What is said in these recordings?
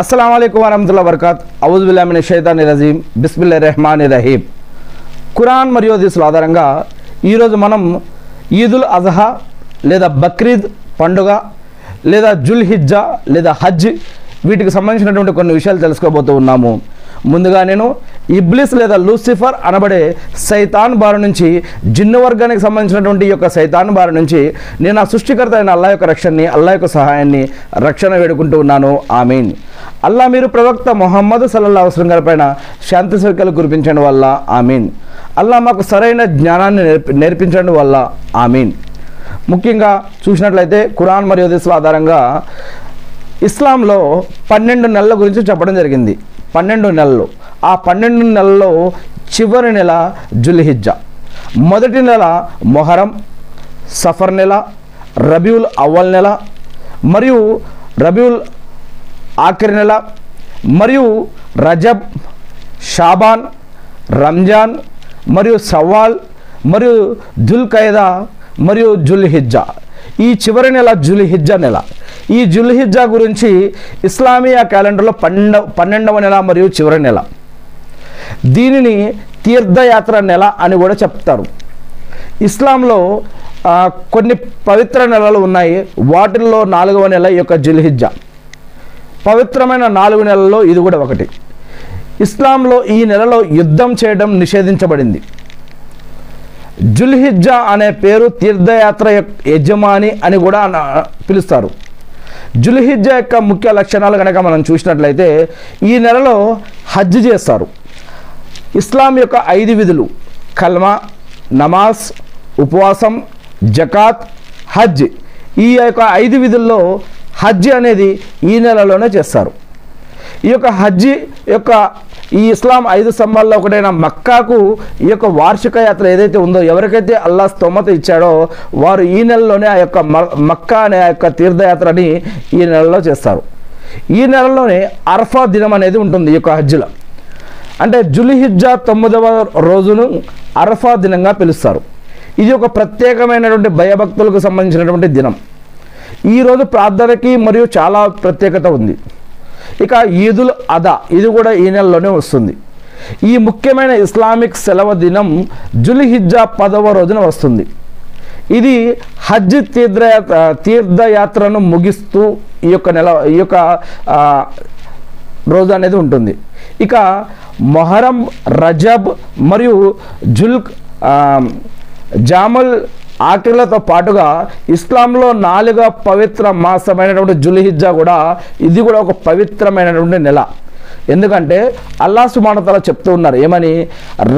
अस्सलाम वालेकुम वरहमतुल्लाहि वबरकातुहू औज़ु बिल्लाहि मिनश शैతానిర్ రజీమ్ బిస్మిల్లాహిర్ రహమానిర్ రహీం ఖురాన్ మరియు హదీసుల ఆధారంగా ఈరోజు మనం ఈదుల్ అజహా లేదా బక్రీద్ పండుగ లేదా జుల్ హిజ్జా లేదా హజ్ వీటికి సంబంధించినటువంటి కొన్ని విషయాలు తెలుసుకోబోతూ ఉన్నాము. ముందుగా నేను ఇబ్లిస్ లేదా లూసిఫర్ అనబడే సైతాన్ బారి నుంచి జిన్ను వర్గానికి సంబంధించినటువంటి ఈ యొక్క సైతాన్ బారి నుంచి నేను ఆ సృష్టికర్త అయిన అల్లాహ్ యొక్క రక్షణని, అల్లాహ్ యొక్క సహాయాన్ని, రక్షణ వేడుకుంటూ ఉన్నాను. ఆమీన్. అల్లాహ్ మీరు ప్రవక్త ముహమ్మద్ సల్లల్లాహు అలైహి వసల్లం గారి పైన శాంతి సౌఖ్యాలు కురిపించడం వల్ల ఆమీన్. అల్లాహ్ మాకు సరైన జ్ఞానాన్ని నేర్పించడం వల్ల ఆమీన్. ముఖ్యంగా చూసినట్లయితే ఖురాన్ మరియు హదీసుల ఆధారంగా ఇస్లాంలో 12 నెలల గురించి చెప్పడం జరిగింది. 12 నెలలు. ఆ 12 నెలల్లో చివరి నెల జుల్హిజ్జా, మొదటి నెల మొహరం, సఫర్ నెల, రబీఉల్ అవ్వల్ నెల మరియు రబీఉల్ ఆఖిర్ నెల మరియు రజబ్, షాబాన్, రంజాన్ మరియు సవాల్ మరియు దుల్ ఖైదా మరియు జుల్హిజ్జా. ఈ చివరి నెల జుల్హిజ్జా నెల. ఈ జుల్హిజ్జా గురించి ఇస్లామియా క్యాలెండర్లో 12వ నెల మరియు చివరి నెల. దీనిని తీర్థయాత్ర నెల అని కూడా చెప్తారు. ఇస్లాంలో కొన్ని పవిత్ర నెలలు ఉన్నాయి. వాటిల్లో 4వ నెల ఈ యొక్క జుల్హిజ్జా. పవిత్రమైన 4 నెలల్లో ఇది కూడా ఒకటి. ఇస్లాంలో ఈ నెలలో యుద్ధం చేయడం నిషేధించబడింది. జుల్హిజ్జా అనే పేరు తీర్థయాత్ర యజమాని అని కూడా పిలుస్తారు. జుల్హిజ్జా యొక్క ముఖ్య లక్షణాలు కనుక మనం చూసినట్లయితే ఈ నెలలో హజ్ చేస్తారు. ఇస్లాం యొక్క 5 విధులు కల్మా, నమాజ్, ఉపవాసం, జకాత్, హజ్. ఈ యొక్క 5 విధుల్లో హజ్ అనేది ఈ నెలలోనే చేస్తారు. ఈ యొక్క హజ్ యొక్క ఈ ఇస్లాం 5 స్తంభాల్లో ఒకటైన మక్కాకు ఈ యొక్క వార్షిక యాత్ర ఏదైతే ఉందో, ఎవరికైతే అల్లాహ్ స్తోమత ఇచ్చాడో వారు ఈ నెలలోనే ఆ యొక్క మక్కా అనే ఆ యొక్క తీర్థయాత్రని ఈ నెలలో చేస్తారు. ఈ నెలలోనే అరఫా దినం అనేది ఉంటుంది ఈ యొక్క హజ్లో. అంటే జుల్హిజ్జా 9వ రోజును అరఫా దినంగా పిలుస్తారు. ఇది ఒక ప్రత్యేకమైనటువంటి భయభక్తులకు సంబంధించినటువంటి దినం. ఈరోజు ప్రార్థనకి మరియు చాలా ప్రత్యేకత ఉంది. ఇక ఈదుల్ అదా, ఇది కూడా ఈ నెలలోనే వస్తుంది. ఈ ముఖ్యమైన ఇస్లామిక్ సెలవు దినం జుల్హిజ్జా 10వ రోజున వస్తుంది. ఇది హజ్ తీర్థయాత్రను ముగిస్తూ ఈ యొక్క రోజు అనేది ఉంటుంది. ఇక మొహరం, రజబ్ మరియు జాముల్ ఆఖిర్లతో పాటుగా ఇస్లాంలో 4వ పవిత్ర మాసమైనటువంటి జుల్హిజ్జా కూడా, ఇది కూడా ఒక పవిత్రమైనటువంటి నెల. ఎందుకంటే అల్లాహ్ సుబ్హానహు వ తఆలా చెప్తూ ఉన్నారు ఏమని,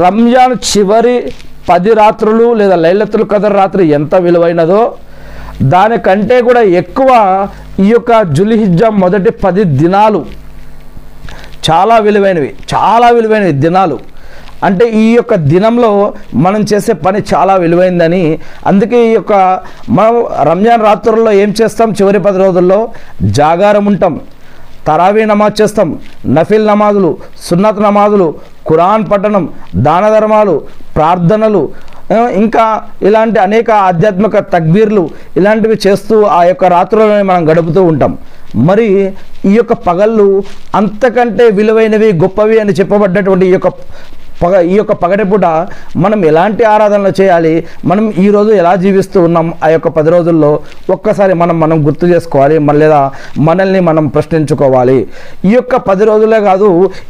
రంజాన్ చివరి 10 రాత్రులు లేదా లైలతుల్ ఖదర్ రాత్రి ఎంత విలువైనదో దానికంటే కూడా ఎక్కువ ఈ యొక్క జుల్హిజ్జా మొదటి 10 దినాలు చాలా విలువైనవి దినాలు. అంటే ఈ యొక్క దినంలో మనం చేసే పని చాలా విలువైందని, అందుకే ఈ యొక్క మనం రంజాన్ రాత్రుల్లో ఏం చేస్తాం, చివరి 10 రోజుల్లో జాగారం ఉంటాం, తరావీ నమాజ్ చేస్తాం, నఫిల్ నమాజులు, సున్నత్ నమాజులు, ఖురాన్ పఠనం, దాన ధర్మాలు, ప్రార్థనలు, ఇంకా ఇలాంటి అనేక ఆధ్యాత్మిక తక్బీర్లు ఇలాంటివి చేస్తూ ఆ యొక్క రాత్రులను మనం గడుపుతూ ఉంటాం. మరి ఈ యొక్క పగళ్ళు అంతకంటే విలువైనవి, గొప్పవి అని చెప్పబడ్డటువంటి ఈ యొక్క పగటిపూట మనం ఎలాంటి ఆరాధనలు చేయాలి, మనం ఈరోజు ఎలా జీవిస్తూ ఉన్నాం, ఆ యొక్క 10 రోజుల్లో ఒక్కసారి మనం గుర్తు చేసుకోవాలి, లేదా మనల్ని మనం ప్రశ్నించుకోవాలి. ఈ యొక్క 10 రోజులే కాదు,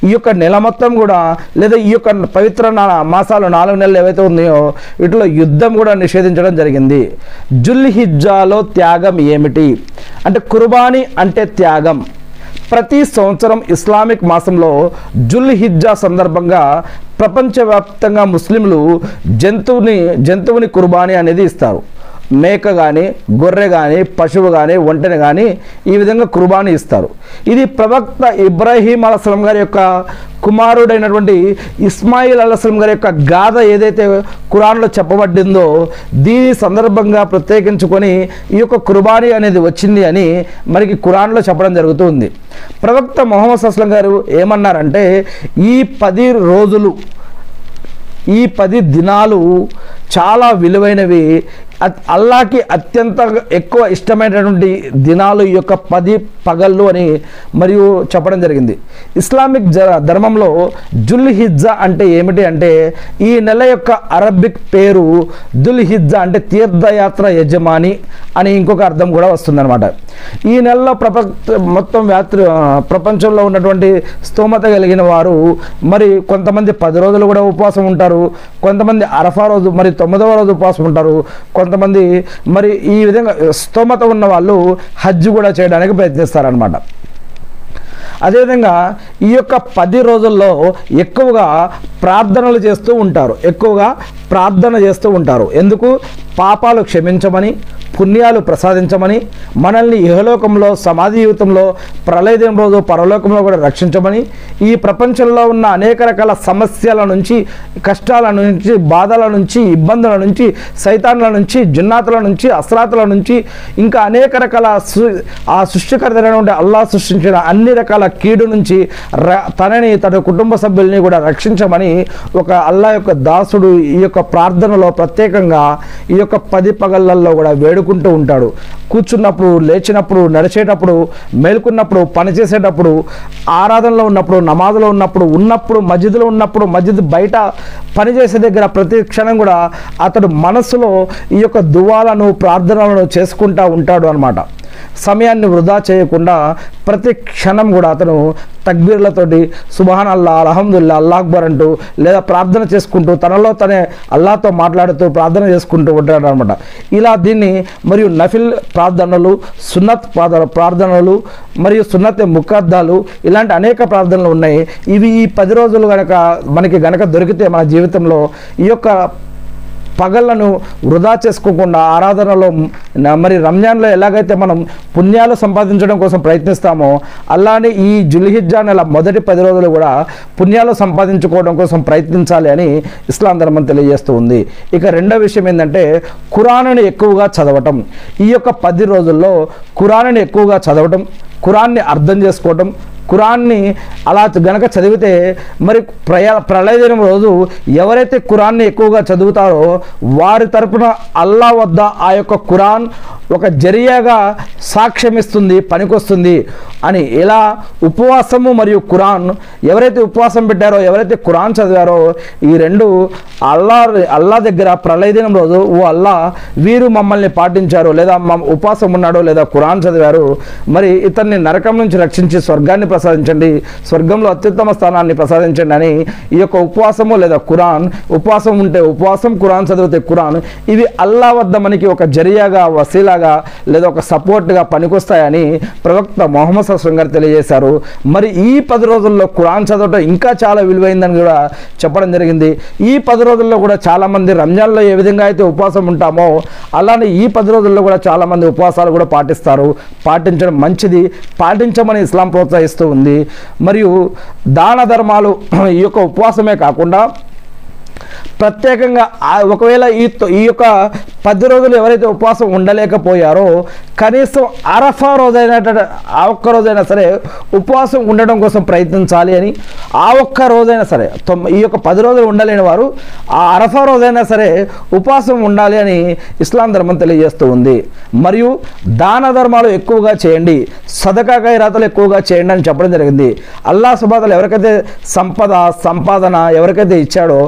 ఈ యొక్క నెల మొత్తం కూడా, లేదా ఈ యొక్క పవిత్ర మాసాలు 4 నెలలు ఏవైతే ఉన్నాయో వీటిలో యుద్ధం కూడా నిషేధించడం జరిగింది. జుల్హిజ్జాలో త్యాగం ఏమిటి అంటే, కుర్బానీ అంటే త్యాగం. ప్రతి సంవత్సరం ఇస్లామిక్ మాసంలో జుల్హిజ్జా సందర్భంగా ప్రపంచవ్యాప్తంగా ముస్లింలు జంతువుని కుర్బానీ అనేది ఇస్తారు. మేక కానీ, గొర్రె కానీ, పశువు కానీ, ఒంటెని కానీ ఈ విధంగా కుర్బానీ ఇస్తారు. ఇది ప్రవక్త ఇబ్రాహీం అలైహిస్సలాం గారి యొక్క కుమారుడైనటువంటి ఇస్మాయిల్ అలైహిస్సలాం గారి యొక్క గాథ ఏదైతే ఖురాన్లో చెప్పబడిందో దీని సందర్భంగా ప్రత్యేకించుకొని ఈ యొక్క కుర్బానీ అనేది వచ్చింది అని మనకి ఖురాన్లో చెప్పడం జరుగుతుంది. ప్రవక్త ముహమ్మద్ సల్లల్లాహు అలైహి వసల్లం గారు ఏమన్నారంటే, ఈ 10 రోజులు, ఈ 10 దినాలు చాలా విలువైనవి. అల్లాహకి అత్యంత ఎక్కువ ఇష్టమైనటువంటి దినాలు ఈ యొక్క 10 పగళ్ళు అని మరియు చెప్పడం జరిగింది. ఇస్లామిక్ ధర్మంలో జుల్హిజ్జా అంటే ఏమిటి అంటే ఈ నెల యొక్క అరబిక్ పేరు దుల్హిజ్జా అంటే తీర్థయాత్ర యజమాని అని ఇంకొక అర్థం కూడా వస్తుందన్నమాట. ఈ నెలలో మొత్తం ప్రపంచంలో ఉన్నటువంటి స్తోమత కలిగిన వారు మరి కొంతమంది 10 రోజులు కూడా ఉపవాసం ఉంటారు, కొంతమంది అరఫా రోజు మరి 9వ రోజు ఉపవాసం ఉంటారు, కొంతమంది మరి ఈ విధంగా స్తోమత ఉన్న వాళ్ళు హజ్ కూడా చేయడానికి ప్రయత్నిస్తారనమాట. అదేవిధంగా ఈ యొక్క 10 రోజుల్లో ఎక్కువగా ప్రార్థనలు చేస్తూ ఉంటారు. ఎందుకు? పాపాలు క్షమించమని, పుణ్యాలు ప్రసాదించమని, మనల్ని ఇహలోకంలో సమాధి జీవితంలో ప్రళయ దినం రోజు పరలోకంలో కూడా రక్షించమని, ఈ ప్రపంచంలో ఉన్న అనేక రకాల సమస్యల నుంచి, కష్టాల నుంచి, బాధల నుంచి, ఇబ్బందుల నుంచి, సైతాన్ల నుంచి, జిన్నాతుల నుంచి, అస్రాతుల నుంచి, ఇంకా అనేక రకాల ఆ సృష్టికర్తైనటువంటి అల్లాహ్ సృష్టించిన అన్ని రకాల కీడు నుంచి తనని తన కుటుంబ సభ్యుల్ని కూడా రక్షించమని ఒక అల్లాహ్ యొక్క దాసుడు ఈ యొక్క ప్రార్థనలో ప్రత్యేకంగా ఈ యొక్క 10 పగళ్ళల్లో కూడా వేడుకుంటూ ఉంటాడు. కూర్చున్నప్పుడు, లేచినప్పుడు, నడిచేటప్పుడు, మేల్కొన్నప్పుడు, పనిచేసేటప్పుడు, ఆరాధనలో ఉన్నప్పుడు, నమాజులో ఉన్నప్పుడు, మస్జిద్లో ఉన్నప్పుడు, మస్జిద్ బయట పనిచేసే దగ్గర ప్రతి క్షణం కూడా అతడు మనసులో ఈ యొక్క దువాలను, ప్రార్థనలను చేసుకుంటూ ఉంటాడు అన్నమాట. సమయాన్ని వృధా చేయకుండా ప్రతి క్షణం కూడా అతను తక్బీర్లతోటి సుబ్హాన్ అల్లా, అల్హమ్దుల్లా, అల్లాహ్ అక్బర్ అంటూ లేదా ప్రార్థన చేసుకుంటూ తనలో తనే అల్లాహ్తో మాట్లాడుతూ ప్రార్థన చేసుకుంటూ ఉంటాడు అనమాట. ఇలా దీన్ని మరియు నఫిల్ ప్రార్థనలు, సున్నత్ ప్రార్థనలు మరియు సున్నత్ ముఖద్దాలు ఇలాంటి అనేక ప్రార్థనలు ఉన్నాయి. ఇవి ఈ 10 రోజులు మనకి దొరికితే మన జీవితంలో ఈ యొక్క పగళ్లను వృధా చేసుకోకుండా ఆరాధనలో మరి రంజాన్లో ఎలాగైతే మనం పుణ్యాలు సంపాదించడం కోసం ప్రయత్నిస్తామో అలానే ఈ జుల్హిజ్జా నెల మొదటి 10 రోజులు కూడా పుణ్యాలు సంపాదించుకోవడం కోసం ప్రయత్నించాలి అని ఇస్లాం ధర్మం తెలియజేస్తూ ఉంది. ఇక రెండో విషయం ఏంటంటే ఖురానుని ఎక్కువగా చదవటం. ఈ యొక్క 10 రోజుల్లో ఖురానుని ఎక్కువగా చదవటం, ఖురాన్ని అర్థం చేసుకోవటం, ఖురాన్ని అలా గనక చదివితే మరి ప్రళయ దినం రోజు ఎవరైతే ఖురాన్ని ఎక్కువగా చదువుతారో వారి తరపున అల్లా వద్ద ఆ యొక్క ఖురాన్ ఒక జరియాగా సాక్ష్యమిస్తుంది, పనికొస్తుంది అని. ఇలా ఉపవాసము మరియు ఖురాన్ ఎవరైతే ఉపవాసం పెట్టారో, ఎవరైతే ఖురాన్ చదివారో ఈ రెండు అల్లా దగ్గర ప్రళయ దినం రోజు ఓ అల్లా వీరు మమ్మల్ని పాటించారు, లేదా ఉపవాసం ఉన్నాడు, లేదా ఖురాన్ చదివారు, మరి ఇతన్ని నరకం నుంచి రక్షించి స్వర్గాన్ని ప్రసాదించండి, స్వర్గంలో అత్యుత్తమ స్థానాన్ని ప్రసాదించండి అని ఈ యొక్క ఉపవాసము లేదా ఖురాన్, ఉపవాసం ఉంటే ఉపవాసం, ఖురాన్ చదివితే ఖురాన్, ఇవి అల్లా వద్ద మనకి ఒక జరియాగా, వసీలాగా లేదా ఒక సపోర్ట్గా పనికొస్తాయని ప్రవక్త మొహమ్మద్ సల్లల్లాహు అలైహి వసల్లం గారు తెలియజేశారు. మరి ఈ 10 రోజుల్లో ఖురాన్ చదవటం ఇంకా చాలా విలువైందని కూడా చెప్పడం జరిగింది. ఈ 10 రోజుల్లో కూడా చాలామంది రంజాన్లో ఏ విధంగా అయితే ఉపవాసం ఉంటామో అలానే ఈ 10 రోజుల్లో కూడా చాలామంది ఉపవాసాలు కూడా పాటిస్తారు. పాటించడం మంచిది, పాటించమని ఇస్లాం ప్రోత్సహిస్తూ ఉంది. మరియు దాన ధర్మాలు ఈ యొక్క ఉపవాసమే కాకుండా ప్రత్యేకంగా ఒకవేళ ఈ యొక్క 10 రోజులు ఎవరైతే ఉపవాసం ఉండలేకపోయారో కనీసం అరఫా రోజైనా ఆ ఒక్క రోజైనా సరే ఉపవాసం ఉండడం కోసం ప్రయత్నించాలి అని, ఆ ఒక్క రోజైనా సరే ఈ యొక్క 10 రోజులు ఉండలేని వారు ఆ అరఫా రోజైనా సరే ఉపవాసం ఉండాలి అని ఇస్లాం ధర్మం తెలియజేస్తూ ఉంది. మరియు దాన ధర్మాలు ఎక్కువగా చేయండి, సదకా ఖైరాతులు ఎక్కువగా చేయండి అని చెప్పడం జరిగింది. అల్లాహ్ సుబ్హానహు వ తఆలా ఎవరికైతే సంపాదన ఎవరికైతే ఇచ్చాడో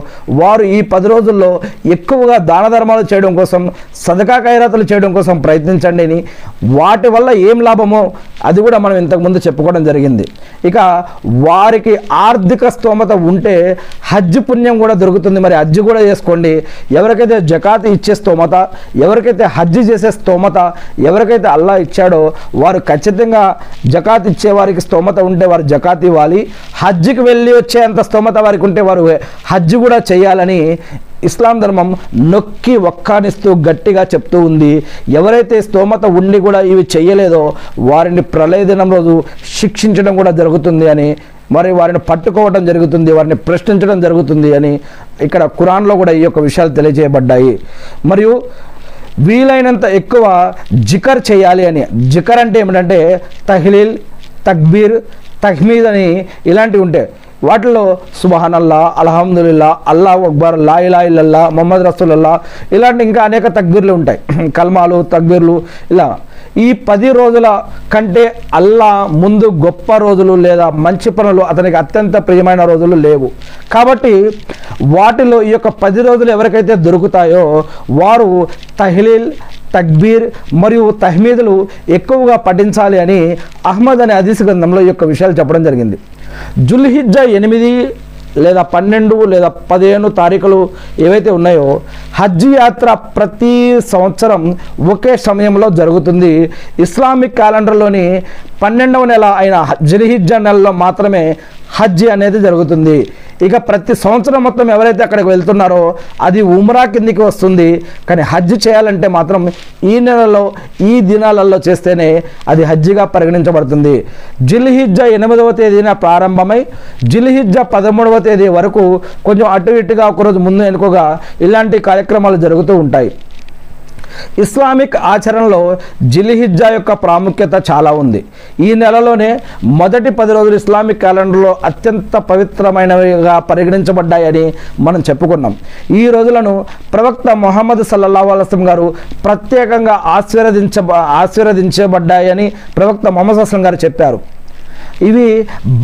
వారు ఈ 10 రోజుల్లో ఎక్కువగా దాన ధర్మాలు చేయడం కోసం, సదకా ఖైరాతులు చేయడం కోసం ప్రయత్నించండి అని. వాటి వల్ల ఏం లాభమో అది కూడా మనం ఇంతకుముందు చెప్పుకోవడం జరిగింది. ఇక వారికి ఆర్థిక స్తోమత ఉంటే హజ్ పుణ్యం కూడా దొరుకుతుంది, మరి హజ్ కూడా చేసుకోండి. ఎవరికైతే జకాత్ ఇచ్చే స్తోమత, ఎవరికైతే హజ్ చేసే స్తోమత ఎవరికైతే అల్లా ఇచ్చాడో వారు ఖచ్చితంగా జకాత్ ఇచ్చే వారికి స్తోమత ఉంటే వారు జకాత్ ఇవ్వాలి. హజ్కి వెళ్ళి వచ్చే అంత స్తోమత వారికి ఉంటే వారు హజ్ కూడా చేయాలని ఇస్లాం ధర్మం నొక్కి ఒక్కానిస్తూ గట్టిగా చెప్తూ ఉంది. ఎవరైతే స్తోమత ఉండి కూడా ఇవి చేయలేదో వారిని ప్రళయ దినం రోజు శిక్షించడం కూడా జరుగుతుంది అని, మరి వారిని పట్టుకోవడం జరుగుతుంది, వారిని ప్రశ్నించడం జరుగుతుంది అని ఇక్కడ ఖురాన్లో కూడా ఈ యొక్క విషయాలు తెలియజేయబడ్డాయి. మరియు వీలైనంత ఎక్కువ జికర్ చేయాలి అని. జికర్ అంటే ఏమిటంటే తహ్లీల్, తక్బీర్, తహ్మీద్ అని ఇలాంటివి ఉంటాయి. వాటిలో సుబ్హానల్లా, అల్హమ్దులిల్లా, అల్లాహు అక్బర్, లా ఇలాహ ఇల్లల్లా, ముహమ్మద్ రసూలుల్లా ఇలాంటి ఇంకా అనేక తక్బీర్లు ఉంటాయి, కల్మాలు తక్బీర్లు. ఇలా ఈ 10 రోజుల కంటే అల్లా ముందు గొప్ప రోజులు లేదా మంచి పనులు అతనికి అత్యంత ప్రియమైన రోజులు లేవు. కాబట్టి వాటిలో ఈ యొక్క 10 రోజులు ఎవరికైతే దొరుకుతాయో వారు తహ్లీల్, తక్బీర్ మరియు తహ్మీదులు ఎక్కువగా పఠించాలి అని అహ్మద్ అనే హదీస్ గ్రంథంలో ఈ యొక్క విషయాలు చెప్పడం జరిగింది. జుల్హిజ్జా 8 లేదా 12 లేదా 15 తారీఖులు ఏవైతే ఉన్నాయో హజ్ యాత్ర ప్రతి సంవత్సరం ఒకే సమయంలో జరుగుతుంది. ఇస్లామిక్ క్యాలెండర్లోని 12వ నెల అయిన జిల్హిజ్జా నెలలో మాత్రమే హజ్ అనేది జరుగుతుంది. ఇక ప్రతి సంవత్సరం మొత్తం ఎవరైతే అక్కడికి వెళ్తున్నారో అది ఉమ్రా కిందికి వస్తుంది. కానీ హజ్ చేయాలంటే మాత్రం ఈ నెలలో ఈ దినాలలో చేస్తేనే అది హజ్జిగా పరిగణించబడుతుంది. జిల్హిజ్జా 8వ తేదీన ప్రారంభమై జిల్హిజ్జా 13వ తేదీ వరకు కొంచెం అటు ఇటుగా ఒకరోజు ముందు వెనుకగా ఇలాంటి కార్యక్రమాలు జరుగుతూ ఉంటాయి. ఇస్లామిక్ ఆచరణలో జిల్హిజ్జా యొక్క ప్రాముఖ్యత చాలా ఉంది. ఈ నెలలోనే మొదటి 10 రోజులు ఇస్లామిక్ క్యాలెండర్లో అత్యంత పవిత్రమైనవిగా పరిగణించబడ్డాయని మనం చెప్పుకున్నాం. ఈ రోజులను ప్రవక్త ముహమ్మద్ సల్లల్లాహు అలైహి వసల్లం గారు ప్రత్యేకంగా ఆశీర్వదించబడ్డాయని ప్రవక్త ముహమ్మద్ సల్లల్లాహు అలైహి వసల్లం గారు చెప్పారు. ఇవి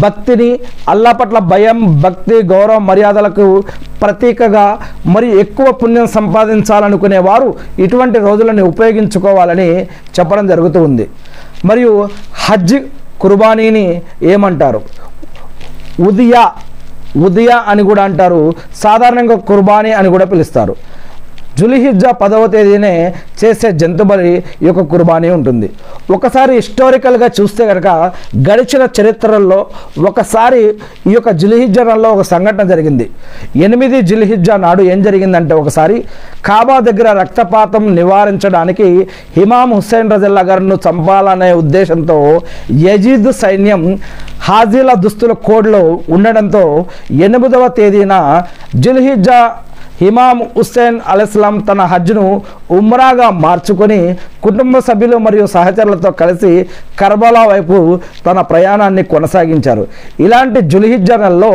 భక్తిని, అల్లా పట్ల భయం, భక్తి, గౌరవం, మర్యాదలకు ప్రతీకగా మరి ఎక్కువ పుణ్యం సంపాదించాలనుకునే వారు ఇటువంటి రోజులను ఉపయోగించుకోవాలని చెప్పడం జరుగుతూ ఉంది. మరియు హజ్ కుర్బానీని ఏమంటారు? ఉదియా అని కూడా అంటారు. సాధారణంగా కుర్బానీ అని కూడా పిలుస్తారు. జుల్హిజ్జా 10వ తేదీనే చేసే జంతుబలి ఈ యొక్క కుర్బానీ ఉంటుంది. ఒకసారి హిస్టారికల్గా చూస్తే కనుక గడిచిన చరిత్రల్లో ఒకసారి ఈ యొక్క జిల్హిజ్జా నెలలో ఒక సంఘటన జరిగింది. 8 జిల్హిజ్జా నాడు ఏం జరిగిందంటే ఒకసారి కాబా దగ్గర రక్తపాతం నివారించడానికి ఇమాం హుస్సేన్ రజల్లా గారిను చంపాలనే ఉద్దేశంతో యజీద్ సైన్యం హాజీల దుస్తుల కోడ్లో ఉండడంతో 8వ తేదీన జిల్హిజ్జా ఇమాం హుస్సేన్ అలైహిస్సలాం తన హజ్ను ఉమ్రాగా మార్చుకొని కుటుంబ సభ్యులు మరియు సహచరులతో కలిసి కర్బలా వైపు తన ప్రయాణాన్ని కొనసాగించారు. ఇలాంటి జుల్హిజ్జా నెలలో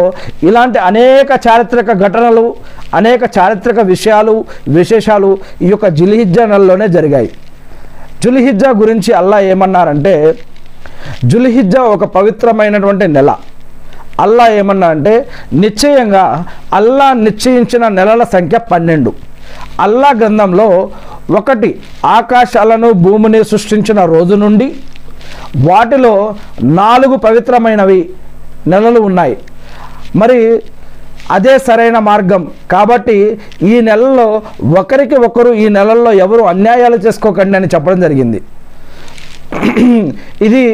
ఇలాంటి అనేక చారిత్రక ఘటనలు, అనేక చారిత్రక విశేషాలు ఈ యొక్క జుల్హిజ్జా నెలలోనే జరిగాయి. జుల్హిజ్జా గురించి అల్లా ఏమన్నారంటే, జుల్హిజ్జా ఒక పవిత్రమైనటువంటి నెల. అల్లా ఏమన్నా అంటే, నిశ్చయంగా అల్లా నిశ్చయించిన నెలల సంఖ్య 12. అల్లా గ్రంథంలో 1 ఆకాశాలను భూమిని సృష్టించిన రోజు నుండి వాటిలో 4 పవిత్రమైనవి నెలలు ఉన్నాయి. మరి అదే సరైన మార్గం. కాబట్టి ఈ నెలలో ఒకరికి ఒకరు ఈ నెలల్లో ఎవరు అన్యాయాలు చేసుకోకండి అని చెప్పడం జరిగింది. ఇది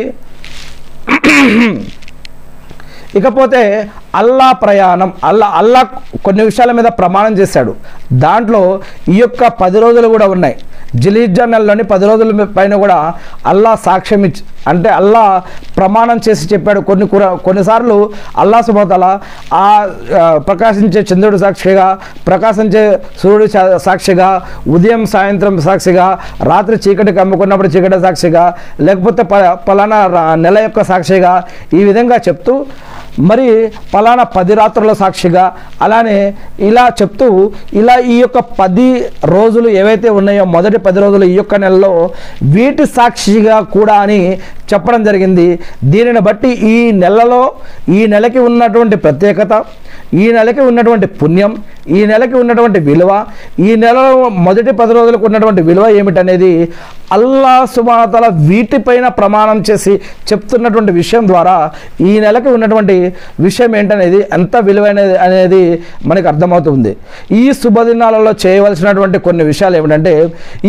ఇకపోతే అల్లా ప్రయాణం, అల్లా కొన్ని విషయాల మీద ప్రమాణం చేశాడు. దాంట్లో ఈ యొక్క 10 రోజులు కూడా ఉన్నాయి. జిల్హిజ్జా నెలలోని 10 రోజుల పైన కూడా అల్లా సాక్ష్యం అంటే అల్లా ప్రమాణం చేసి చెప్పాడు. కొన్నిసార్లు అల్లా సుబ్హానహు వ తఆలా ఆ ప్రకాశించే చంద్రుడు సాక్షిగా, ప్రకాశించే సూర్యుడు సాక్షిగా, ఉదయం సాయంత్రం సాక్షిగా, రాత్రి చీకటి కమ్ముకున్నప్పుడు చీకటి సాక్షిగా, లేకపోతే పలానా నెల యొక్క సాక్షిగా, ఈ విధంగా చెప్తూ మరి పలానా 10 రాత్రుల సాక్షిగా అలానే ఇలా చెప్తూ ఇలా ఈ యొక్క 10 రోజులు ఏవైతే ఉన్నాయో మొదటి 10 రోజులు ఈ యొక్క నెలలో వీటి సాక్షిగా కూడా అని చెప్పడం జరిగింది. దీనిని బట్టి ఈ నెలకి ఉన్నటువంటి ప్రత్యేకత, ఈ నెలకి ఉన్నటువంటి పుణ్యం, ఈ నెలకి ఉన్నటువంటి విలువ, ఈ నెలలో మొదటి 10 రోజులకు ఉన్నటువంటి విలువ ఏమిటనేది అల్లా సుబ్హానహు వ తఆలా వీటిపైన ప్రమాణం చేసి చెప్తున్నటువంటి విషయం ద్వారా ఈ నెలకి ఉన్నటువంటి విషయం ఏంటనేది ఎంత విలువైనది అనేది మనకు అర్థమవుతుంది. ఈ శుభదినాలలో చేయవలసినటువంటి కొన్ని విషయాలు ఏమిటంటే,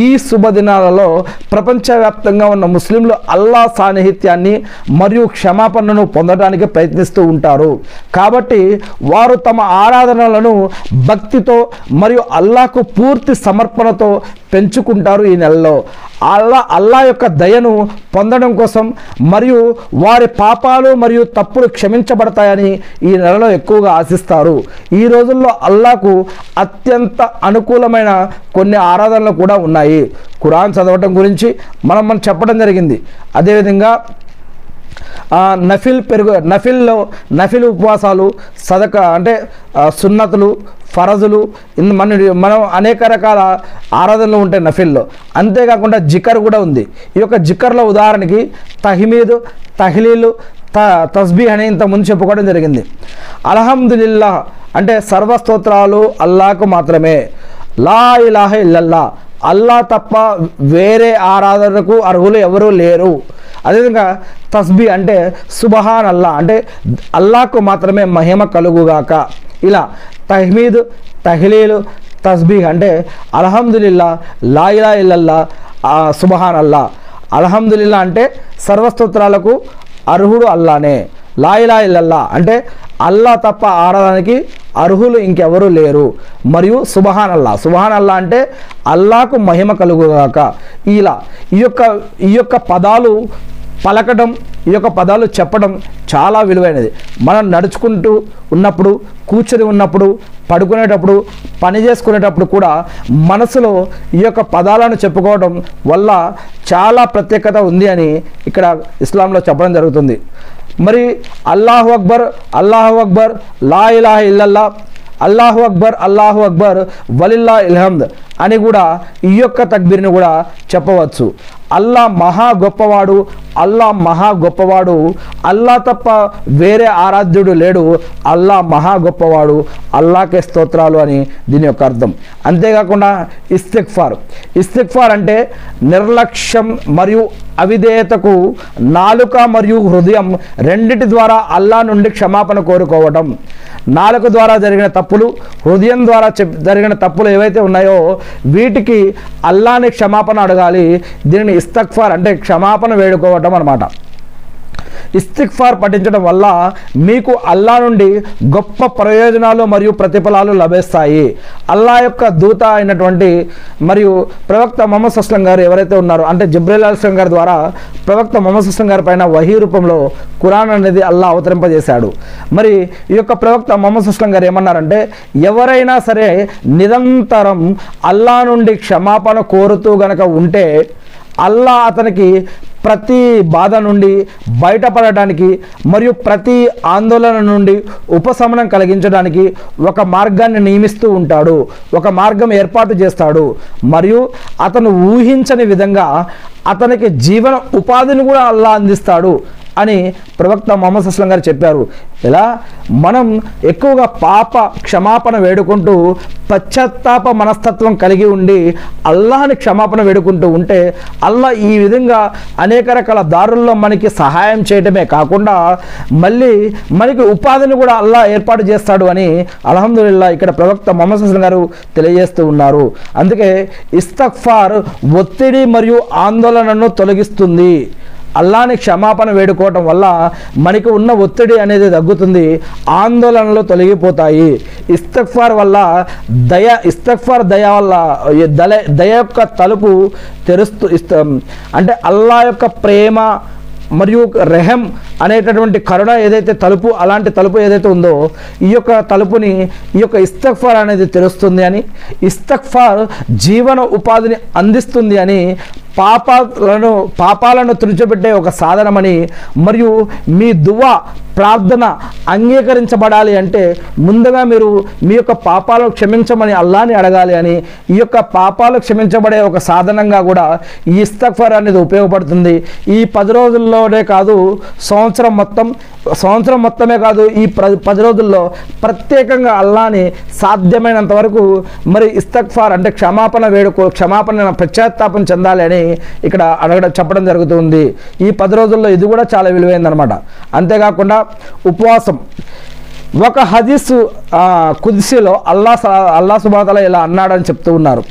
ఈ శుభదినాలలో ప్రపంచవ్యాప్తంగా ఉన్న ముస్లింలు అల్లా సాన్నిహిత్యాన్ని మరియు క్షమాపణను పొందడానికి ప్రయత్నిస్తూ ఉంటారు. కాబట్టి వారు తమ ఆరాధనలను భక్తితో మరియు అల్లాకు పూర్తి సమర్పణతో పెంచుకుంటారు. ఈ నెలలో అల్లా యొక్క దయను పొందడం కోసం మరియు వారి పాపాలు మరియు తప్పులు క్షమించబడతాయని ఈ నెలలో ఎక్కువగా ఆశిస్తారు. ఈ రోజుల్లో అల్లాకు అత్యంత అనుకూలమైన కొన్ని ఆరాధనలు కూడా ఉన్నాయి. ఖురాన్ చదవటం గురించి మనం చెప్పడం జరిగింది. అదేవిధంగా నఫిల్ ఉపవాసాలు, సదక అంటే సున్నతులు, ఫరజులు, మనం అనేక రకాల ఆరాధనలు ఉంటాయి నఫిల్లో. అంతేకాకుండా జికర్ కూడా ఉంది. ఈ యొక్క జికర్లో ఉదాహరణకి తహ్మీద్, తహ్లీలు, తస్బీహ్ అని ఇంతకుముందు చెప్పుకోవడం జరిగింది. అల్హమ్దులిల్లా అంటే సర్వస్తోత్రాలు అల్లాహకు మాత్రమే. లా ఇలాహ ఇల్లల్లా అల్లా తప్ప వేరే ఆరాధనకు అర్హులు ఎవరూ లేరు. అదేవిధంగా తస్బీ అంటే సుబహాన్ అల్లా అంటే అల్లాహకు మాత్రమే మహిమ కలుగుగాక. ఇలా తహ్మీద్, తహ్లీలు, తస్బీహ్ అంటే అల్హమ్దులిల్లా, లా ఇలాహ ఇల్లల్లా, సుబహాన్ అల్లా. అల్హమ్దులిల్లా అంటే సర్వస్తోత్రాలకు అర్హుడు అల్లానే. లా ఇలాహ ఇల్లల్లా అంటే అల్లా తప్ప ఆరాధనకి అర్హులు ఇంకెవరూ లేరు. మరియు సుబహాన్ అల్లా అంటే అల్లాకు మహిమ కలుగుగాక. ఇలా ఈ యొక్క పదాలు పలకడం, ఈ యొక్క పదాలు చెప్పడం చాలా విలువైనది. మనం నడుచుకుంటూ ఉన్నప్పుడు, కూర్చొని ఉన్నప్పుడు, పడుకునేటప్పుడు, పని చేసుకునేటప్పుడు కూడా మనసులో ఈ యొక్క పదాలను చెప్పుకోవడం వల్ల చాలా ప్రత్యేకత ఉంది అని ఇక్కడ ఇస్లాంలో చెప్పడం జరుగుతుంది. మరి అల్లాహు అక్బర్, అల్లాహు అక్బర్, లా ఇలాహ ఇల్లల్లా, అల్లాహు అక్బర్, అల్లాహు అక్బర్, వలిల్లాహిల్ హమ్ద్ అని కూడా ఈ యొక్క తక్బీర్ని కూడా చెప్పవచ్చు. అల్లా మహా గొప్పవాడు, అల్లా మహా గొప్పవాడు, అల్లా తప్ప వేరే ఆరాధ్యుడు లేడు, అల్లా మహా గొప్పవాడు, అల్లాకే స్తోత్రాలు అని దీని యొక్క అర్థం. అంతేకాకుండా ఇస్తిగ్ఫార్ అంటే నిర్లక్ష్యం మరియు అవిధేయతకు నాలుక మరియు హృదయం రెండిటి ద్వారా అల్లా నుండి క్షమాపణ కోరుకోవటం. నాలుక ద్వారా జరిగిన తప్పులు, హృదయం ద్వారా జరిగిన తప్పులు ఏవైతే ఉన్నాయో వీటికి అల్లాని క్షమాపణ అడగాలి. దీనిని ఇస్తిగ్ఫార్ అంటే క్షమాపణ వేడుకోవటం అన్నమాట. ఇస్తిగ్ఫార్ పఠించడం వల్ల మీకు అల్లా నుండి గొప్ప ప్రయోజనాలు మరియు ప్రతిఫలాలు లభిస్తాయి. అల్లా యొక్క దూత అయినటువంటి మరియు ప్రవక్త ముహమ్మద్ సల్లల్లాహు అలైహి వసల్లం గారు ఎవరైతే ఉన్నారో అంటే జిబ్రీల్ అలైహిస్సలాం గారి ద్వారా ప్రవక్త ముహమ్మద్ సల్లల్లాహు అలైహి వసల్లం గారి పైన వహీ రూపంలో ఖురాన్ అనేది అల్లా అవతరింపజేశాడు. మరి ఈ యొక్క ప్రవక్త ముహమ్మద్ సల్లల్లాహు అలైహి వసల్లం గారు ఏమన్నారంటే, ఎవరైనా సరే నిరంతరం అల్లా నుండి క్షమాపణ కోరుతూ గనక ఉంటే అల్లా అతనికి ప్రతి బాధ నుండి బయటపడడానికి మరియు ప్రతి ఆందోళన నుండి ఉపశమనం కలిగించడానికి ఒక మార్గాన్ని నియమిస్తూ ఉంటాడు, ఒక మార్గం ఏర్పాటు చేస్తాడు. మరియు అతను ఊహించని విధంగా అతనికి జీవన ఉపాధిని కూడా అల్లా అందిస్తాడు అని ప్రవక్త ముహమ్మద్ సల్లల్లాహు అలైహి వసల్లం గారు చెప్పారు. ఇలా మనం ఎక్కువగా పాప క్షమాపణ వేడుకుంటూ పశ్చాత్తాప మనస్తత్వం కలిగి ఉండి అల్లాహని క్షమాపణ వేడుకుంటూ ఉంటే అల్లా ఈ విధంగా అనేక రకాల దారుల్లో మనకి సహాయం చేయడమే కాకుండా మళ్ళీ మనకి ఉపాధిని కూడా అల్లా ఏర్పాటు చేస్తాడు అని అల్హమ్దులిల్లా ఇక్కడ ప్రవక్త ముహమ్మద్ సల్లల్లాహు అలైహి వసల్లం గారు తెలియజేస్తూ ఉన్నారు. అందుకే ఇస్తిగ్ఫార్ ఒత్తిడి మరియు ఆందోళనను తొలగిస్తుంది. అల్లాని క్షమాపణ వేడుకోవటం వల్ల మనకి ఉన్న ఒత్తిడి అనేది తగ్గుతుంది, ఆందోళనలు తొలగిపోతాయి. ఇస్తిగ్ఫార్ వల్ల ఇస్తిగ్ఫార్ దయ వల్ల దయ యొక్క తలుపు అంటే అల్లా యొక్క ప్రేమ మరియు రెహం అనేటటువంటి కరుణ ఏదైతే తలుపు, అలాంటి తలుపు ఏదైతే ఉందో ఈ యొక్క తలుపుని ఈ యొక్క ఇస్తిగ్ఫార్ అనేది తెరుస్తుంది అని, ఇస్తిగ్ఫార్ జీవన ఉపాధిని అందిస్తుంది అని, పాపాలను తుడిచిపెట్టే ఒక సాధనమని, మరియు మీ దువా ప్రార్థన అంగీకరించబడాలి అంటే ముందుగా మీరు మీ యొక్క పాపాలను క్షమించమని అల్లాని అడగాలి అని, ఈ యొక్క పాపాలు క్షమించబడే ఒక సాధనంగా కూడా ఈ ఇస్తిగ్ఫార్ అనేది ఉపయోగపడుతుంది. ఈ 10 రోజుల్లోనే కాదు, సంవత్సరం మొత్తమే కాదు, ఈ 10 రోజుల్లో ప్రత్యేకంగా అల్లాని సాధ్యమైనంత వరకు మరి ఇస్తిగ్ఫార్ అంటే క్షమాపణ పశ్చాత్తాపం చెందాలి అని ఇక్కడ చెప్పడం జరుగుతుంది. ఈ 10 రోజుల్లో ఇది కూడా చాలా విలువైందనమాట. అంతేకాకుండా ఉపవాసం. ఒక హదీసు కుద్సీలో అల్లా సుబ్హానహు వ తఆలా ఇలా అన్నాడని చెప్తూ ఉన్నారు,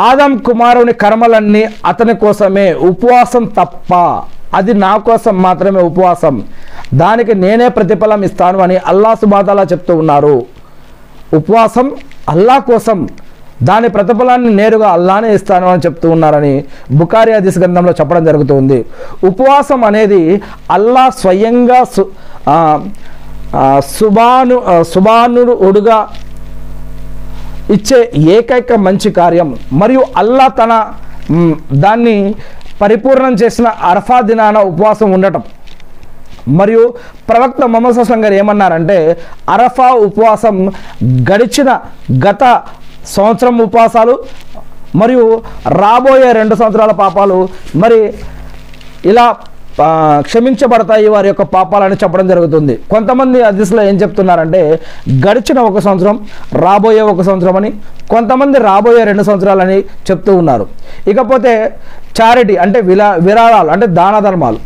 ఆదం కుమారుని కర్మలన్నీ అతని కోసమే, ఉపవాసం తప్ప అది నా కోసం మాత్రమే ఉపవాసం, దానికి నేనే ప్రతిఫలం ఇస్తాను అని అల్లా సుబ్హానహు వ తఆలా చెప్తూ ఉన్నారు. ఉపవాసం అల్లా కోసం, దాని ప్రతిఫలాన్ని నేరుగా అల్లానే ఇస్తాను అని చెప్తూ ఉన్నారని బుఖారీ హదీస్ గ్రంథంలో చెప్పడం జరుగుతుంది. ఉపవాసం అనేది అల్లా స్వయంగా సుబానుడుగా ఇచ్చే ఏకైక మంచి కార్యం, మరియు అల్లా దాన్ని పరిపూర్ణం చేసిన అరఫా దినాన ఉపవాసం ఉండటం. మరియు ప్రవక్త ముహమ్మద్ సల్లం గారు ఏమన్నారంటే అరఫా ఉపవాసం గత సంవత్సరం ఉపవాసాలు మరియు రాబోయే 2 సంవత్సరాల పాపాలు మరి ఇలా క్షమించబడతాయి వారి యొక్క పాపాలని చెప్పడం జరుగుతుంది. కొంతమంది హదీస్లో ఏం చెప్తున్నారంటే గడిచిన 1 సంవత్సరం, రాబోయే 1 సంవత్సరం అని, కొంతమంది రాబోయే 2 సంవత్సరాలని చెప్తూ ఉన్నారు. ఇకపోతే చారిటీ అంటే విరాళాలు అంటే దాన ధర్మాలు.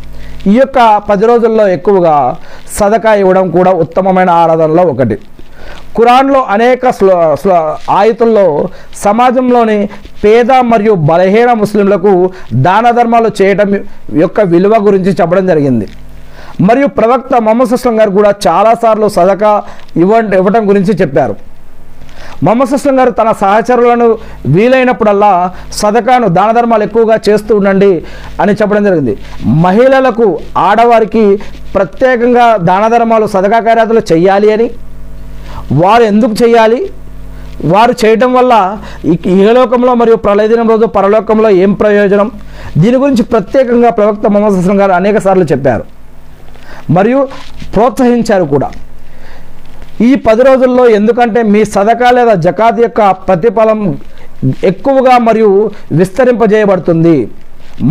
ఈ యొక్క 10 రోజుల్లో ఎక్కువగా సదకా ఇవ్వడం కూడా ఉత్తమమైన ఆరాధనలో ఒకటి. ఖురాన్లో అనేక ఆయతుల్లో సమాజంలోని పేద మరియు బలహీన ముస్లింలకు దాన ధర్మాలు చేయడం యొక్క విలువ గురించి చెప్పడం జరిగింది. మరియు ప్రవక్త ముహమ్మద్ సల్లం గారు కూడా చాలాసార్లు సదకా ఇవ్వటం గురించి చెప్పారు. ముహమ్మద్ సల్లం గారు తన సహచరులను వీలైనప్పుడల్లా సదకాను దాన ధర్మాలు ఎక్కువగా చేస్తూ ఉండండి అని చెప్పడం జరిగింది. మహిళలకు ఆడవారికి ప్రత్యేకంగా దాన ధర్మాలు సదకా ఖైరాతులు చేయాలి అని, వారు ఎందుకు చేయాలి, వారు చేయటం వల్ల ఇహలోకంలో మరియు ప్రళయదినం రోజు పరలోకంలో ఏం ప్రయోజనం, దీని గురించి ప్రత్యేకంగా ప్రవక్త ముహమ్మద్ సల్లం గారు అనేక సార్లు చెప్పారు మరియు ప్రోత్సహించారు కూడా. ఈ 10 రోజుల్లో ఎందుకంటే మీ సదకా లేదా జకాత్ యొక్క ప్రతిఫలం ఎక్కువగా మరియు విస్తరింపజేయబడుతుంది.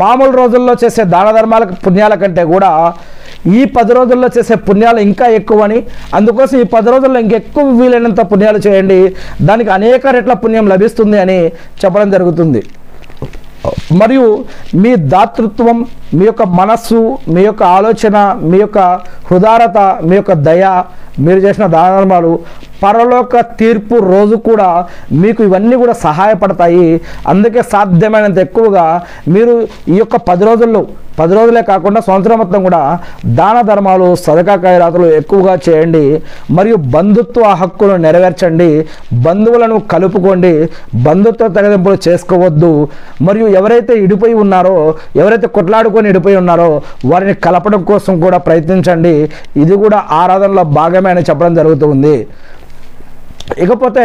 మామూలు రోజుల్లో చేసే దాన ధర్మాల పుణ్యాల కంటే కూడా ఈ 10 రోజుల్లో చేసే పుణ్యాలు ఇంకా ఎక్కువని, అందుకోసం ఈ 10 రోజుల్లో ఇంకెక్కువ వీలైనంత పుణ్యాలు చేయండి, దానికి అనేక రెట్ల పుణ్యం లభిస్తుంది అని చెప్పడం జరుగుతుంది. మరియు మీ దాతృత్వం, మీ యొక్క మనస్సు, మీ యొక్క ఆలోచన, మీ యొక్క హృదారత, మీ యొక్క దయ, మీరు చేసిన దాన ధర్మాలు పరలోక తీర్పు రోజు కూడా మీకు ఇవన్నీ కూడా సహాయపడతాయి. అందుకే సాధ్యమైనంత ఎక్కువగా మీరు ఈ యొక్క 10 రోజులే కాకుండా సంవత్సరం మొత్తం కూడా దాన ధర్మాలు సదకా ఖైరాతులు ఎక్కువగా చేయండి. మరియు బంధుత్వ హక్కులు నెరవేర్చండి, బంధువులను కలుపుకోండి, బంధుత్వ తెగదింపులు చేసుకోవద్దు. మరియు ఎవరైతే ఇడిపోయి ఉన్నారో, ఎవరైతే కొట్లాడుకొని ఇడిపోయి ఉన్నారో వారిని కలపడం కోసం కూడా ప్రయత్నించండి. ఇది కూడా ఆరాధనలో భాగమే అని చెప్పడం జరుగుతుంది. ఇకపోతే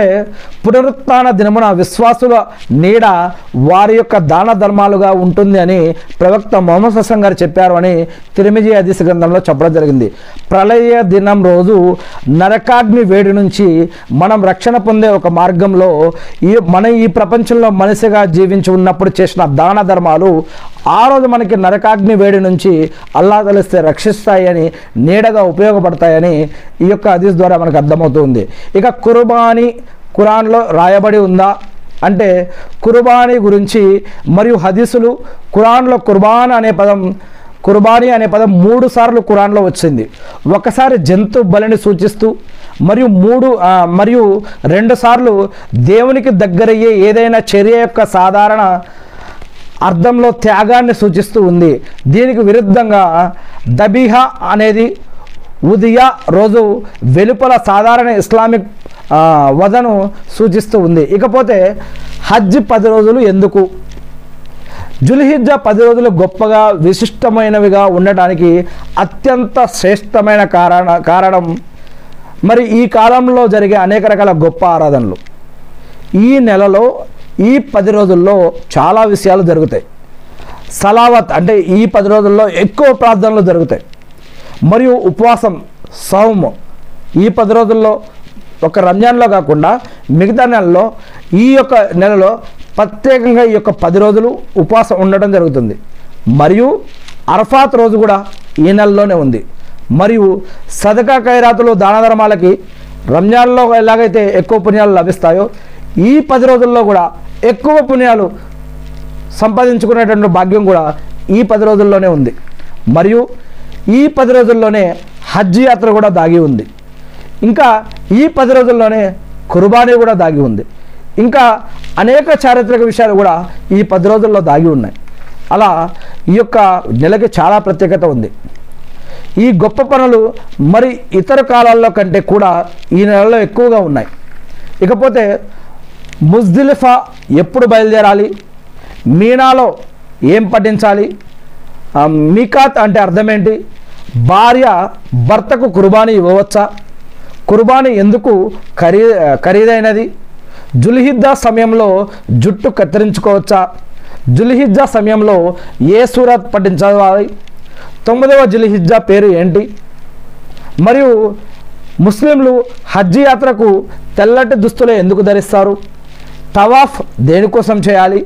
పునరుత్థాన దినమున విశ్వాసుల నీడ వారి యొక్క దాన ధర్మాలుగా ఉంటుంది అని ప్రవక్త ముహమ్మద్ సల్లం గారు చెప్పారు అని తిర్మిజీ హదీస్ గ్రంథంలో చెప్పడం జరిగింది. ప్రళయ దినం రోజు నరకాగ్ని వేడి నుంచి మనం రక్షణ పొందే ఒక మార్గంలో ఈ ప్రపంచంలో మనిషిగా జీవించి ఉన్నప్పుడు చేసిన దాన ధర్మాలు ఆ రోజు మనకి నరకాగ్ని వేడి నుంచి అల్లాహ్ తలిస్తే రక్షిస్తాయి అని, నీడగా ఉపయోగపడతాయని ఈ యొక్క హదీస్ ద్వారా మనకు అర్థమవుతుంది. ఇక కుర్బానీ ఖురాన్లో రాయబడి ఉందా అంటే కుర్బానీ గురించి మరియు హదీసులు ఖురాన్లో కుర్బానీ అనే పదం 3 సార్లు ఖురాన్లో వచ్చింది. ఒకసారి జంతు బలిని సూచిస్తూ మరియు 2 సార్లు దేవునికి దగ్గరయ్యే ఏదైనా చర్య యొక్క సాధారణ అర్థంలో త్యాగాన్ని సూచిస్తూ ఉంది. దీనికి విరుద్ధంగా దబీహా అనేది ఉదియా రోజు వెలుపల సాధారణ ఇస్లామిక్ వదను సూచిస్తూ ఉంది. ఇకపోతే హజ్ 10 రోజులు ఎందుకు? జుల్హిజ్జా 10 రోజులు గొప్పగా విశిష్టమైనవిగా ఉండటానికి అత్యంత శ్రేష్టమైన కారణం మరి ఈ కాలంలో జరిగే అనేక రకాల గొప్ప ఆరాధనలు. ఈ నెలలో ఈ 10 రోజుల్లో చాలా విషయాలు జరుగుతాయి. సలావత్ అంటే ఈ 10 రోజుల్లో ఎక్కువ ప్రార్థనలు జరుగుతాయి. మరియు ఉపవాసం, సౌమ్ ఈ 10 రోజుల్లో ఒక రంజాన్లో కాకుండా మిగతా నెలలో ఈ యొక్క నెలలో ప్రత్యేకంగా ఈ యొక్క 10 రోజులు ఉపవాసం ఉండడం జరుగుతుంది. మరియు అరఫాత్ రోజు కూడా ఈ నెలలోనే ఉంది. మరియు సదకా ఖైరాతులు దాన ధర్మాలకి రంజాన్లో ఎలాగైతే ఎక్కువ పుణ్యాలు లభిస్తాయో ఈ 10 రోజుల్లో కూడా ఎక్కువ పుణ్యాలు సంపాదించుకునేటువంటి భాగ్యం కూడా ఈ 10 రోజుల్లోనే ఉంది. మరియు ఈ 10 రోజుల్లోనే హజ్ యాత్ర కూడా దాగి ఉంది. ఇంకా ఈ 10 రోజుల్లోనే కుర్బానీ కూడా దాగి ఉంది. ఇంకా అనేక చారిత్రక విషయాలు కూడా ఈ 10 రోజుల్లో దాగి ఉన్నాయి. అలా ఈ యొక్క నెలకి చాలా ప్రత్యేకత ఉంది. ఈ గొప్ప పనులు మరి ఇతర కాలాల్లో కంటే కూడా ఈ నెలలో ఎక్కువగా ఉన్నాయి. ఇకపోతే ముజ్దలిఫా ఎప్పుడు బయలుదేరాలి, మీనాలో ఏం పఠించాలి, మీకాత్ అంటే అర్థం ఏంటి, భార్య భర్తకు కుర్బానీ ఇవ్వవచ్చా, కుర్బానీ ఎందుకు ఖరీదైనది, జుల్హిజ్జా సమయంలో జుట్టు కత్తిరించుకోవచ్చా, జుల్హిజ్జా సమయంలో ఏ సూరత్ పఠించాలి, 9వ జిల్హిజ్జా పేరు ఏంటి? మరియు ముస్లింలు హజ్ యాత్రకు తెల్లటి దుస్తులు ఎందుకు ధరిస్తారు? తవాఫ్ దేనికోసం చేయాలి?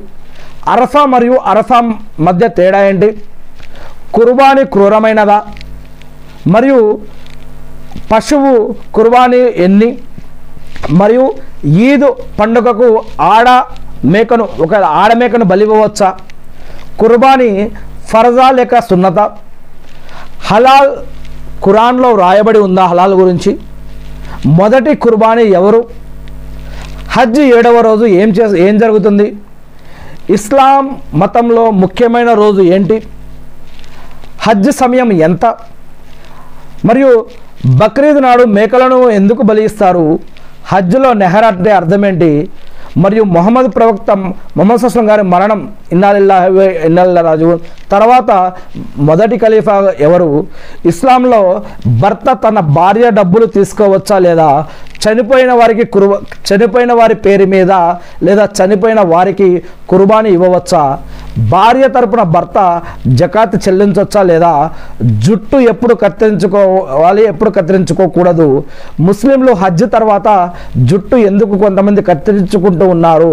అరఫా మరియు అరఫా మధ్య తేడా ఏంటి? కుర్బానీ క్రూరమైనదా? మరియు పశువు కుర్బానీ ఎన్ని? మరియు ఈద్ పండుగకు ఆడమేకను బలివ్వవచ్చా? కుర్బానీ ఫర్జా లేక సున్నత? హలాల్ ఖురాన్లో వ్రాయబడి ఉందా హలాల్ గురించి? మొదటి కుర్బానీ ఎవరు? హజ్ 7వ రోజు ఏం జరుగుతుంది? ఇస్లాం మతంలో ముఖ్యమైన రోజు ఏంటి? హజ్ సమయం ఎంత? మరియు బక్రీద్ నాడు మేకలను ఎందుకు బలి ఇస్తారు? హజ్లో నెహర్ అంటే అర్థం ఏంటి? మరియు ముహమ్మద్ ప్రవక్త ముహమ్మద్ సల్లం గారి మరణం ఇన్నాలిల్లాహి రాజు తర్వాత మొదటి ఖలీఫా ఎవరు? ఇస్లాంలో భర్త తన భార్య డబ్బులు తీసుకోవచ్చా లేదా? చనిపోయిన వారి పేరు మీద లేదా చనిపోయిన వారికి కుర్బానీ ఇవ్వవచ్చా? భార్య తరపున భర్త జకాత్ చెల్లించవచ్చా లేదా? జుట్టు ఎప్పుడు కత్తిరించుకోవాలి, ఎప్పుడు కత్తిరించుకోకూడదు? ముస్లింలు హజ్ తర్వాత జుట్టు ఎందుకు కొంతమంది కత్తిరించుకుంటూ ఉన్నారు?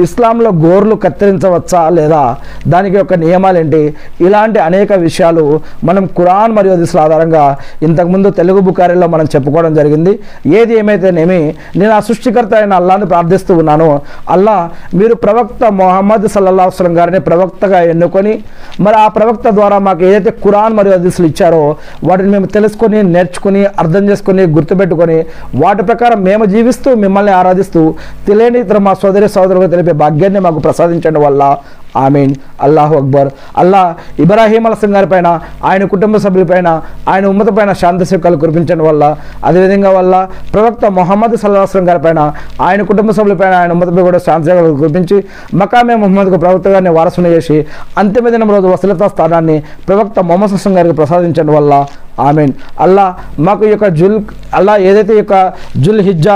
ఇస్లాంలో గోర్లు కత్తిరించవచ్చా లేదా? దానికి ఒక నియమాలు ఏంటి? ఇలాంటి అనేక విషయాలు మనం ఖురాన్ మరియు హదీసుల ఆధారంగా ఇంతకుముందు తెలుగు బుఖారీలో మనం చెప్పుకోవడం జరిగింది. ఏది ఏమైతేనేమి నేను ఆ సృష్టికర్త అయిన అల్లాహ్ని ప్రార్థిస్తూ ఉన్నాను. అల్లా మీరు ప్రవక్త ముహమ్మద్ సల్లల్లాహు అలైహి వసల్లం గారిని ప్రవక్తగా ఎన్నుకొని మరి ఆ ప్రవక్త ద్వారా మాకు ఏదైతే ఖురాన్ మరియు హదీసులు ఇచ్చారో వాటిని మేము తెలుసుకొని నేర్చుకుని అర్థం చేసుకొని గుర్తుపెట్టుకొని వాటి ప్రకారం మేము జీవిస్తూ మిమ్మల్ని ఆరాధిస్తూ తెలియని ఇతర మా సోదరులకు తెలిపే భాగ్యాన్ని మాకు ప్రసాదించడం వల్ల ఆమీన్. అల్లాహు అక్బర్. అల్లా ఇబ్రాహీం అలైహిస్సలాం గారి పైన, ఆయన కుటుంబ సభ్యులపైన, ఆయన ఉమ్మత పైన శాంతి సుఖాలు కురిపించడం వల్ల, అదేవిధంగా వల్ల ప్రవక్త ముహమ్మద్ సల్లల్లాహు అలైహి వసల్లం గారి పైన, ఆయన కుటుంబ సభ్యులపైన, ఆయన ఉమ్మతపై కూడా శాంతి సుఖాలు కురిపించి మకామే ముహమ్మద్కు ప్రవక్త గారిని వారసుని చేసి అంతిమ దినం రోజు వసీలతా స్థానాన్ని ప్రవక్త ముహమ్మద్ సల్లల్లాహు అలైహి గారికి ప్రసాదించడం వల్ల ఆమీన్. అల్లా మాకు ఈ యొక్క ఏదైతే ఈ యొక్క జుల్హిజ్జా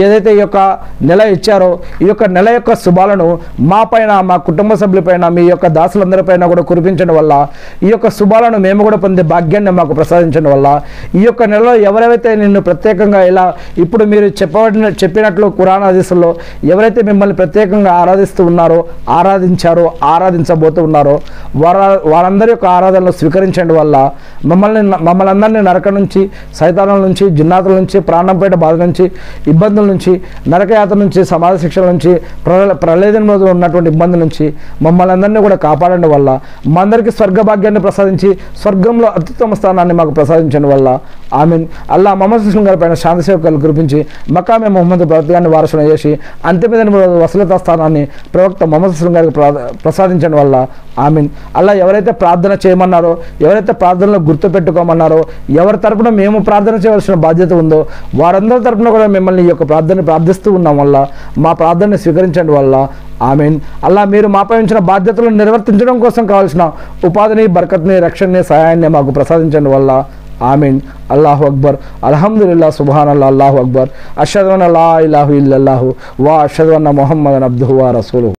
ఏదైతే ఈ యొక్క నెల ఇచ్చారో ఈ యొక్క నెల యొక్క శుభాలను మా పైన, మా కుటుంబ సభ్యులపైన, మీ యొక్క దాసులందరిపైన కూడా కురిపించడం వల్ల ఈ యొక్క శుభాలను మేము కూడా పొందే భాగ్యాన్ని మాకు ప్రసాదించడం వల్ల ఈ యొక్క నెలలో ఎవరైతే నిన్ను ప్రత్యేకంగా ఇలా ఇప్పుడు మీరు చెప్పినట్లు ఖురాన్ హదీసుల్లో ఎవరైతే మిమ్మల్ని ప్రత్యేకంగా ఆరాధిస్తూ ఉన్నారో, ఆరాధించబోతూ ఉన్నారో వారందరి యొక్క ఆరాధనలు స్వీకరించడం వల్ల మమ్మల్ని అందరినీ నరక నుంచి, సైతానుల నుంచి, జిన్నాతుల నుంచి, ప్రాణంపేట బాధ నుంచి, ఇబ్బందుల నుంచి, నరకయాత్ర నుంచి, సమాజ శిక్షల నుంచి, ప్రళయదిన రోజు ఉన్నటువంటి ఇబ్బందుల నుంచి మమ్మల్ని అందరినీ కూడా కాపాడడం వల్ల మా అందరికీ స్వర్గ భాగ్యాన్ని ప్రసాదించి స్వర్గంలో అత్యుత్తమ స్థానాన్ని మాకు ప్రసాదించడం వల్ల ఆమీన్. అల్లా ముహమ్మద్ సల్లం గారి పైన శాంతి సేవకులు కురిపించి మకామే ముహమ్మద్ ప్రవక్త గారిని వారసును చేసి అంతిమ దిన వసీలతా స్థానాన్ని ప్రవక్త ముహమ్మద్ సల్లం గారికి ప్రసాదించడం వల్ల ఆమీన్. అల్లా ఎవరైతే ప్రార్థన చేయమన్నారో, ఎవరైతే ప్రార్థనలో గుర్తుపెట్టుకోమన్నారో, ఎవరి తరపున మేము ప్రార్థన చేయవలసిన బాధ్యత ఉందో వారందరి తరపున కూడా మిమ్మల్ని ఈ యొక్క ప్రార్థనని ప్రార్థిస్తూ ఉన్నాం వల్ల మా ప్రార్థనని స్వీకరించడం వల్ల ఆమీన్. అల్లా మీరు మాపై ఉంచిన బాధ్యతలను నిర్వర్తించడం కోసం కావాల్సిన ఉపాధిని, బర్కత్ని, రక్షణని, సహాయాన్ని మాకు ప్రసాదించడం వల్ల ఆమీన్. అల్లాహు అక్బర్. అల్హమ్దులిల్లాహ్, సుబ్హానల్లాహ్, అల్లాహు అక్బర్. అష్హదు అన్న లా ఇలాహా ఇల్లల్లాహు వా అష్హదు అన్న ముహమ్మదన్ అబ్దుహు వ రసూలుహు.